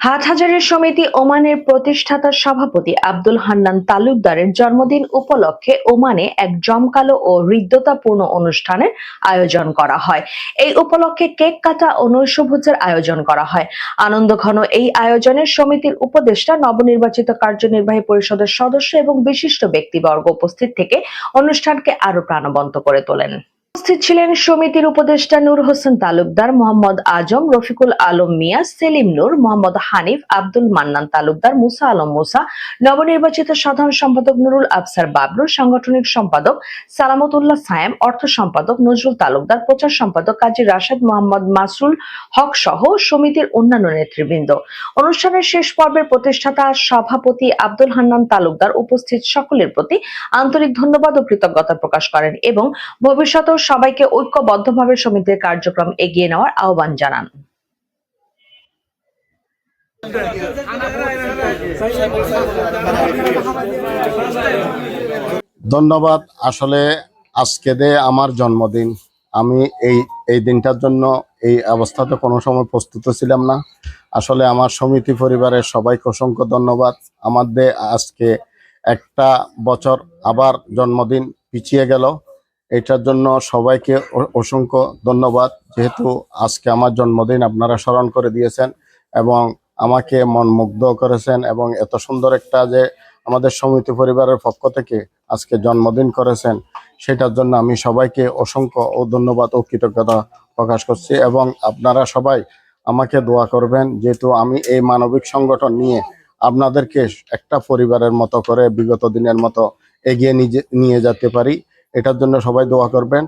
হাটহাজারী সমিতি ওমানের প্রতিষ্ঠাতা সভাপতি আব্দুল হান্নান তালুকদারের জন্মদিন উপলক্ষে ওমানে এক জমকালো ও হৃদ্যতাপূর্ণ অনুষ্ঠানের আয়োজন করা হয়। এই উপলক্ষে কেক কাটা ও নৈশভোজের আয়োজন করা হয়। আনন্দঘন এই আয়োজনে সমিতির উপদেষ্টা, নবনির্বাচিত কার্যনির্বাহী পরিষদের সদস্য এবং বিশিষ্ট ব্যক্তিবর্গ উপস্থিত থেকে অনুষ্ঠানকে আরো প্রাণবন্ত করে তোলেন। উপস্থিত ছিলেন সমিতির উপদেষ্টা নূর হোসেন তালুকদার, মোহাম্মদ আজম, রফিকুল আলম মিয়া, সেলিম নূর, মোহাম্মদ হানিফ, আব্দুল মান্নান তালুকদার, মুসা আলম মুসা, নবনির্বাচিত সাধারণ সম্পাদক নুরুল আফসার বাবলু, সাংগঠনিক সম্পাদক সালামতুল্লাহ সায়েম, অর্থ সম্পাদক নজরুল তালুকদার, প্রচার সম্পাদক কাজী রাশেদ, মোহাম্মদ মাসুল হক সহ সমিতির অন্যান্য নেতৃবৃন্দ। অনুষ্ঠানের শেষ পর্বের প্রতিষ্ঠাতা সভাপতি আব্দুল হান্নান তালুকদার উপস্থিত সকলের প্রতি আন্তরিক ধন্যবাদ ও কৃতজ্ঞতা প্রকাশ করেন এবং ভবিষ্যতেও সবাইকে ঐক্যবদ্ধভাবে সমিতির কার্যক্রম এগিয়ে নেওয়ার আহ্বান জানান। ধন্যবাদ। আসলে আজকে আমার জন্মদিন, আমি এই দিনটার জন্য এই অবস্থাতে কোনো সময় প্রস্তুত ছিলাম না। আসলে আমার সমিতি পরিবারের সবাইকে অসংখ্য ধন্যবাদ। আমাদের আজকে একটা বছর আবার জন্মদিন পিছিয়ে গেল, এটার জন্য সবাইকে অসংখ্য ধন্যবাদ। যেহেতু আজকে আমার জন্মদিন আপনারা স্মরণ করে দিয়েছেন এবং আমাকে মনমুগ্ধ করেছেন এবং এত সুন্দর একটা যে আমাদের সমিতি পরিবারের পক্ষ থেকে আজকে জন্মদিন করেছেন, সেটার জন্য আমি সবাইকে অসংখ্য ধন্যবাদ ও কৃতজ্ঞতা প্রকাশ করছি। এবং আপনারা সবাই আমাকে দোয়া করবেন, যেহেতু আমি এই মানবিক সংগঠন নিয়ে আপনাদেরকে একটা পরিবারের মতো করে বিগত দিনের মতো এগিয়ে নিয়ে যেতে পারি, এটার জন্য সবাই দোয়া করবেন।